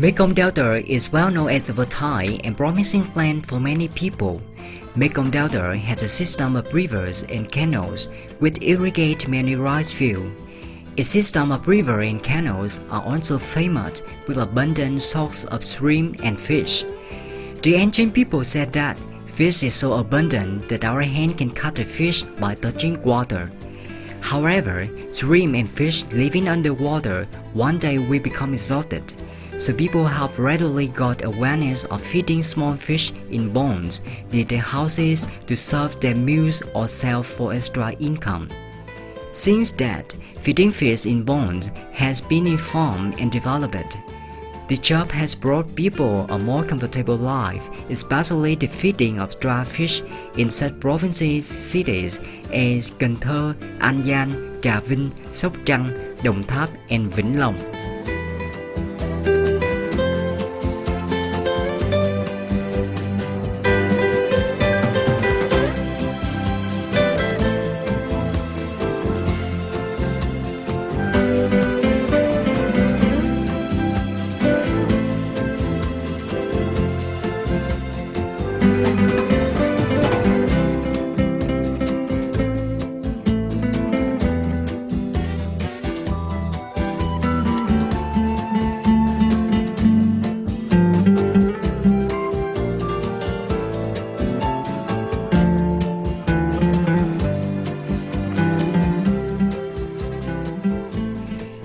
Mekong Delta is well known as a fertile and promising land for many people. Mekong Delta has a system of rivers and canals which irrigate many rice fields. Its system of rivers and canals are also famous with abundant stocks of shrimp and fish. The ancient people said that fish is so abundant that our hand can catch a fish by touching water. However, shrimp and fish living underwater one day will become exhausted. So people have readily got awareness of feeding small fish in ponds near their houses to serve their meals or sell for extra income. Since that, feeding fish in ponds has been informed and developed. The job has brought people a more comfortable life, especially the feeding of dry fish in such provinces, cities as Cần Thơ, An Giang, Trà Vinh, Sóc Trăng, Đồng Tháp, and Vĩnh Long.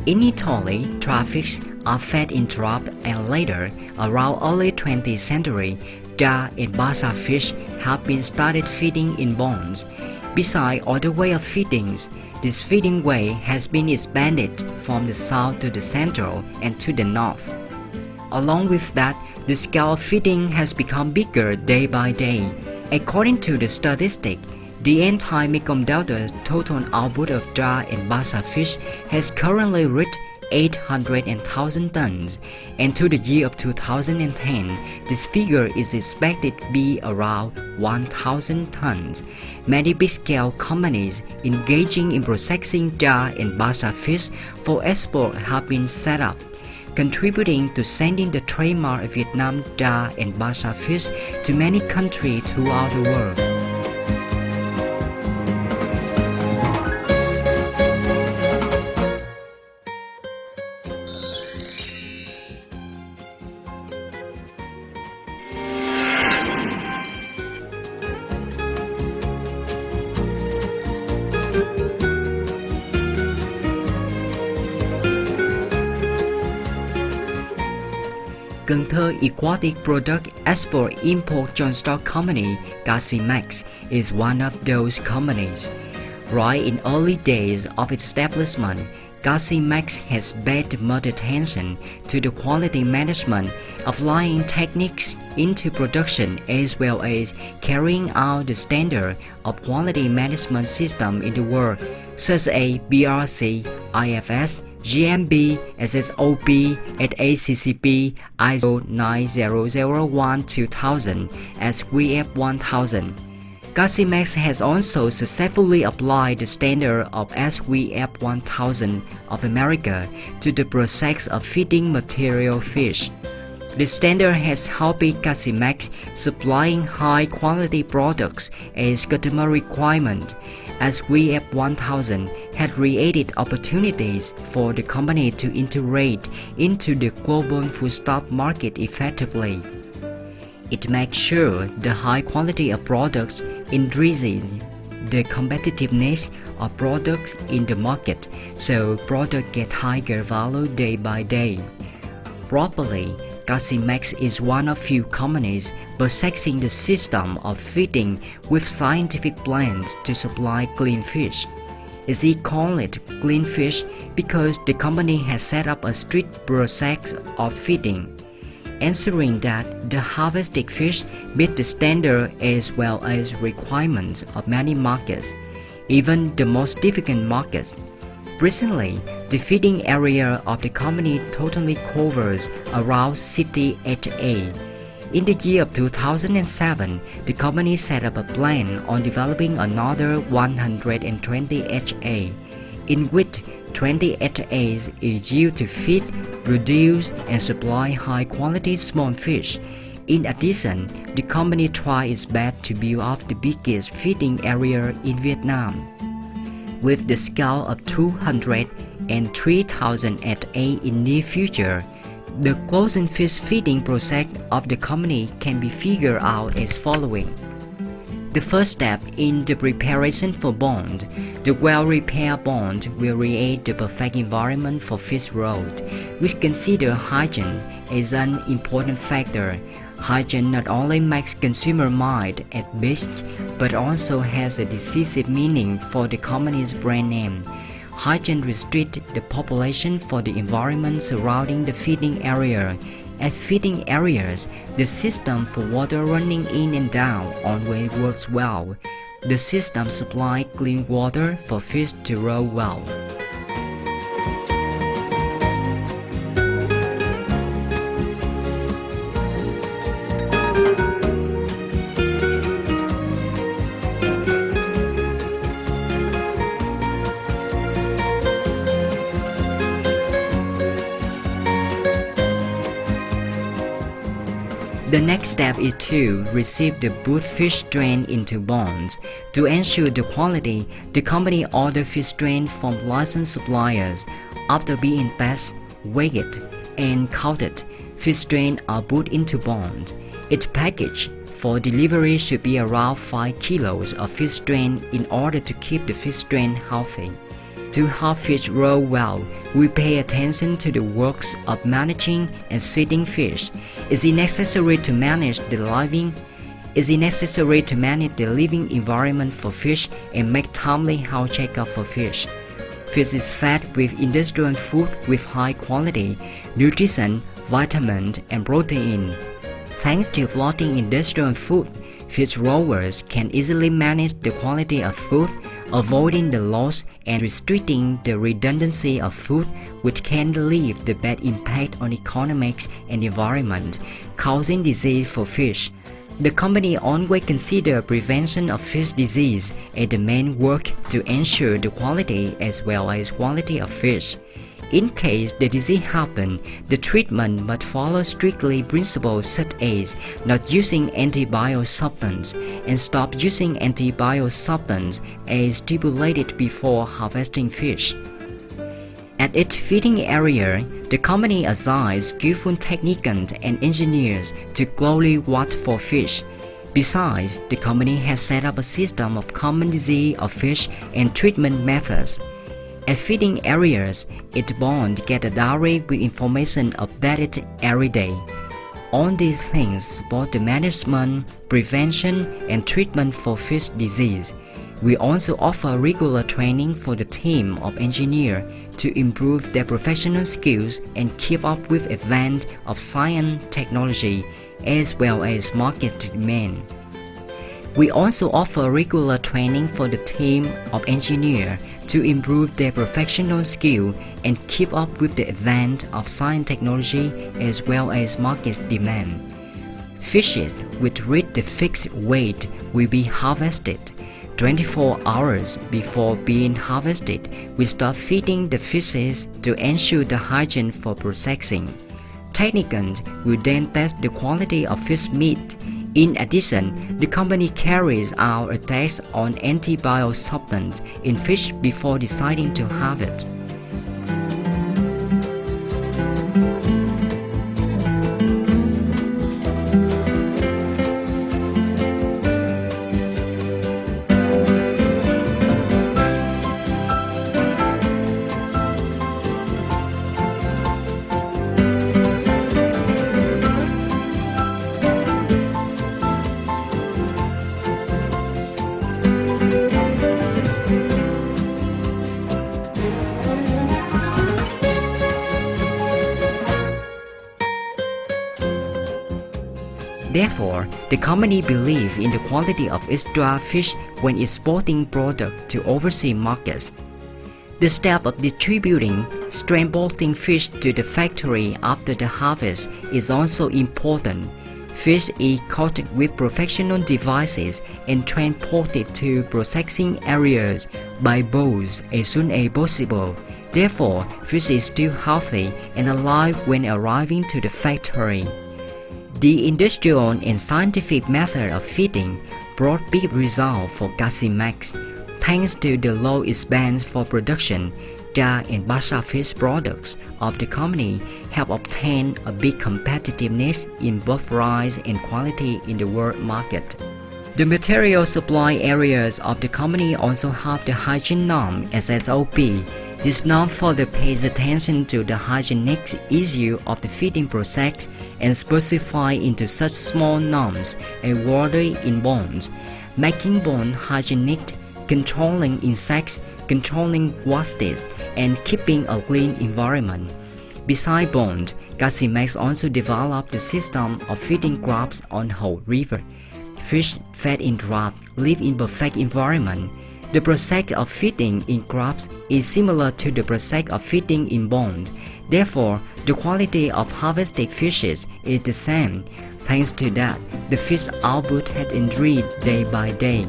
In Italy, traffics are fed in drop, and later, around early 20th century, dar and basa fish have been started feeding in ponds. Besides other way of feedings, this feeding way has been expanded from the south to the central and to the north. Along with that, the scale of feeding has become bigger day by day. According to the statistic, the entire Mekong Delta's total output of dar and basa fish has currently reached 800,000 tons, and to the year of 2010, this figure is expected to be around 1,000 tons. Many big-scale companies engaging in processing dar and basa fish for export have been set up, contributing to sending the trademark of Vietnam dar and basa fish to many countries throughout the world. Cần Thơ Aquatic Product Export-Import Joint Stock Company Caseamex is one of those companies. Right in early days of its establishment, Caseamex has paid much attention to the quality management, applying techniques into production as well as carrying out the standard of quality management system in the world, such as BRC, IFS, GMB, SSOP, at ACCP, ISO 9001-2000, SQF 1000. Caseamex has also successfully applied the standard of SQF 1000 of America to the process of feeding material fish. The standard has helped Caseamex supplying high-quality products as customer requirement. SQF 1000 had created opportunities for the company to integrate into the global foodstuff market effectively. It makes sure the high quality of products increases the competitiveness of products in the market, so products get higher value day by day. Properly, Caseamex is one of few companies possessing the system of feeding with scientific plans to supply clean fish. Is it called clean fish because the company has set up a strict process of feeding, ensuring that the harvested fish meet the standard as well as requirements of many markets, even the most difficult markets. Recently, the feeding area of the company totally covers around 60 ha. In the year of 2007, the company set up a plan on developing another 120 ha. in which 28 days is used to feed, produce, and supply high-quality small fish. In addition, the company tries its best to build up the biggest feeding area in Vietnam. With the scale of 200 and 3,000 at A in near future, the closing fish feeding process of the company can be figured out as following. The first step in the preparation for bond, the well-repaired bond will create the perfect environment for fish growth, which consider hygiene as an important factor. Hygiene not only makes consumer mind at best, but also has a decisive meaning for the company's brand name. Hygiene restricts the population for the environment surrounding the feeding area. At feeding areas, the system for water running in and down always works well. The system supplies clean water for fish to grow well. The next step is to receive the good fish strain into bonds. To ensure the quality, the company orders fish strain from licensed suppliers. After being tested, weighed, and counted, fish strain are put into bonds. Its package for delivery should be around 5 kilos of fish strain in order to keep the fish strain healthy. To help fish grow well, we pay attention to the works of managing and feeding fish. Is it necessary to manage the living environment for fish and make timely health checkup for fish? Fish is fed with industrial food with high quality, nutrition, vitamins, and protein. Thanks to floating industrial food, fish growers can easily manage the quality of food, avoiding the loss and restricting the redundancy of food, which can leave the bad impact on economics and environment, causing disease for fish. The company always considers prevention of fish disease as the main work to ensure the quality as well as quantity of fish. In case the disease happens, the treatment must follow strictly principles such as not using antibiotic substance and stop using antibiotic substance as stipulated before harvesting fish. At its feeding area, the company assigns skillful technicians and engineers to closely watch for fish. Besides, the company has set up a system of common disease of fish and treatment methods. At feeding areas, its bond get a diary with information updated every day. All these things support the management, prevention, and treatment for fish disease. We also offer regular training for the team of engineers to improve their professional skills and keep up with advance of science, technology, as well as market demand. We also offer regular training for the team of engineers to improve their professional skill and keep up with the advance of science technology as well as market demand. Fishes which reach the fixed weight will be harvested. 24 hours before being harvested, we start feeding the fishes to ensure the hygiene for processing. Technicians will then test the quality of fish meat. In addition, the company carries out a test on antibiotic substance in fish before deciding to harvest. Therefore, the company believes in the quality of extra fish when exporting products to overseas markets. The step of distributing, transporting fish to the factory after the harvest is also important. Fish is caught with professional devices and transported to processing areas by boats as soon as possible. Therefore, fish is still healthy and alive when arriving to the factory. The industrial and scientific method of feeding brought big results for Caseamex. Thanks to the low expense for production, the and Basha fish products of the company have obtained a big competitiveness in both price and quality in the world market. The material supply areas of the company also have the hygiene norm as SOP. This norm further pays attention to the hygienic issue of the feeding process and specify into such small norms as water in bonds, making bond hygienic, controlling insects, controlling wastage, and keeping a clean environment. Besides bond, Caseamex also developed the system of feeding crabs on whole river. Fish fed in draft live in perfect environment. The process of feeding in crabs is similar to the process of feeding in bond. Therefore, the quality of harvested fishes is the same. Thanks to that, the fish output has increased day by day.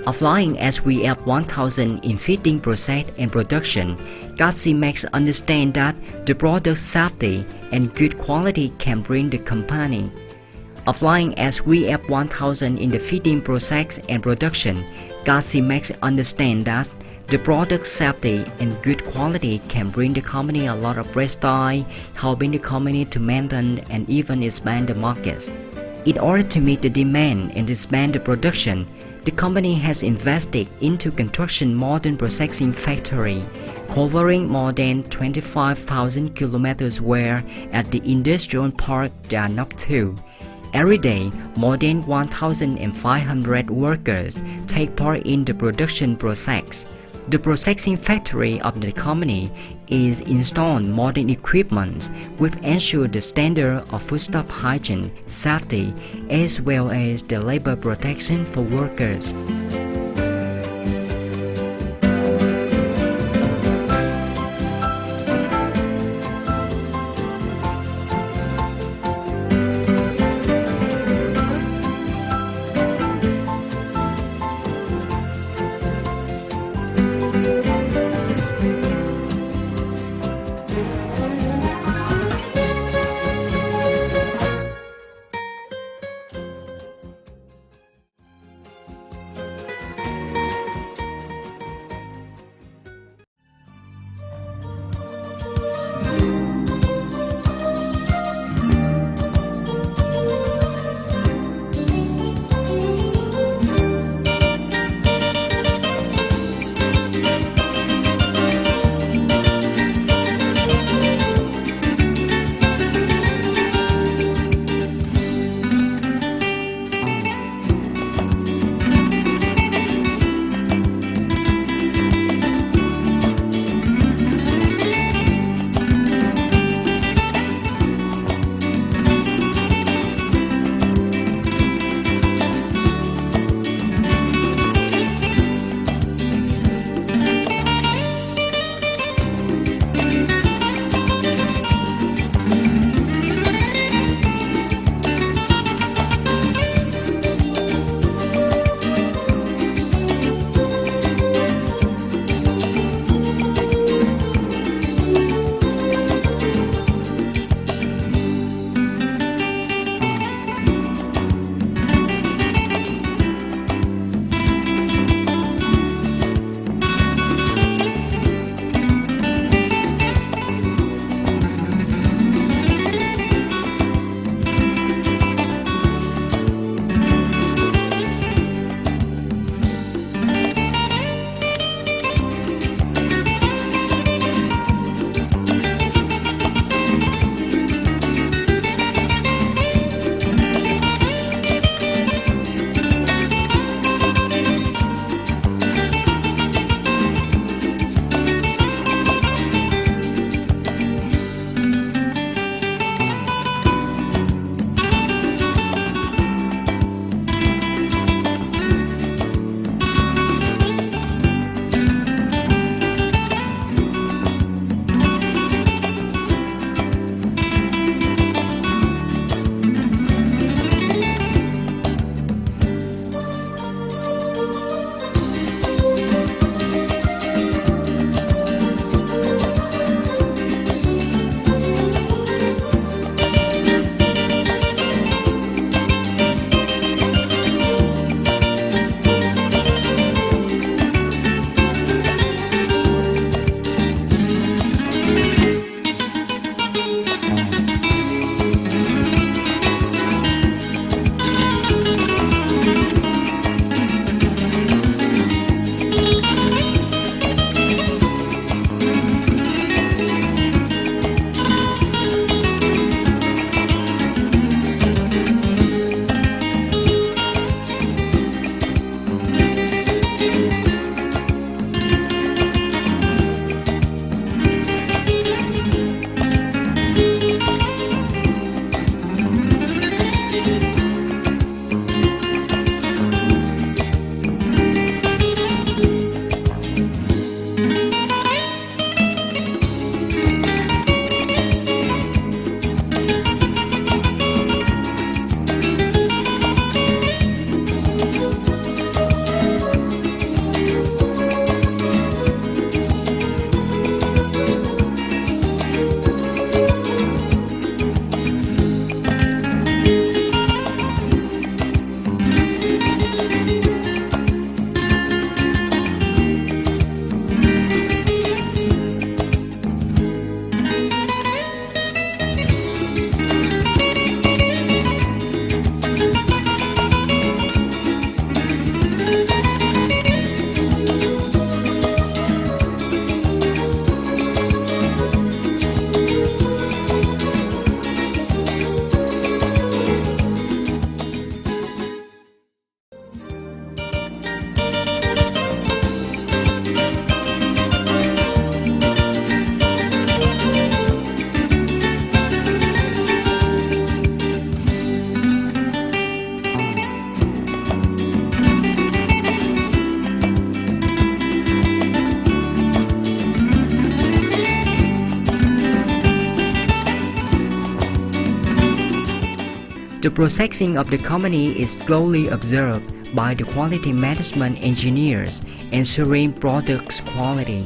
Applying SVF 1000 in feeding process and production, Caseamex understands that the product safety and good quality can bring the company. Applying SVF 1000 in the feeding process and production, Caseamex understands that the product safety and good quality can bring the company a lot of prestige, helping the company to maintain and even expand the markets. In order to meet the demand and expand the production, the company has invested into construction modern processing factory, covering more than 25,000 kilometers where at the industrial park there are not two. Every day, more than 1,500 workers take part in the production process. The processing factory of the company is installed modern equipment which ensure the standard of foodstuff hygiene, safety, as well as the labor protection for workers. The processing of the company is closely observed by the quality management engineers, ensuring products quality.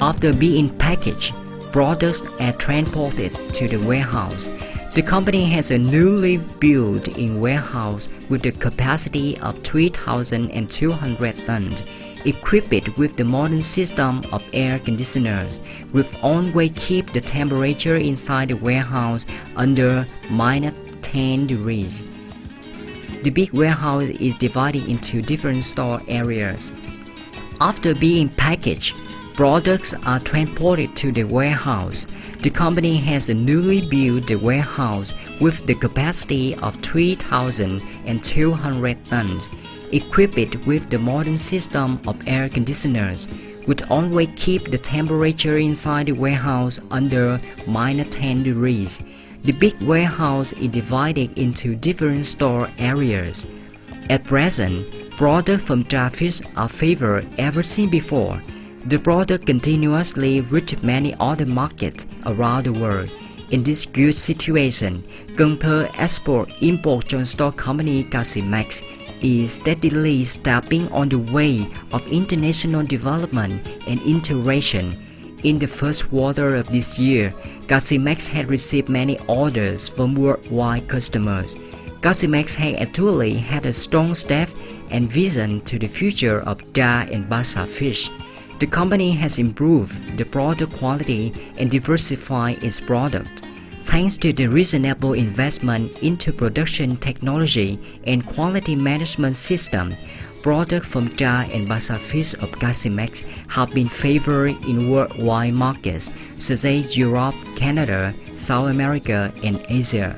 After being packaged, products are transported to the warehouse. The company has a newly built-in warehouse with the capacity of 3,200 tons, equipped with the modern system of air conditioners, which always keep the temperature inside the warehouse under -10 degrees. The big warehouse is divided into different store areas. After being packaged, products are transported to the warehouse. The company has a newly built warehouse with the capacity of 3,200 tons, equipped with the modern system of air conditioners, which always keep the temperature inside the warehouse under -10 degrees. The big warehouse is divided into different store areas. At present, products from Starfish are favored ever since before. The product continuously reaches many other markets around the world. In this good situation, Gyeongpyeol Export-Import Joint Stock Company Caseamex is steadily stepping on the way of international development and integration. In the first quarter of this year, Caseamex had received many orders from worldwide customers. Caseamex has actually had a strong staff and vision to the future of Thai and Basa fish. The company has improved the product quality and diversified its product. Thanks to the reasonable investment into production technology and quality management system, products from Thai and Basa fish of Caseamex have been favored in worldwide markets such as Europe, Canada, South America, and Asia.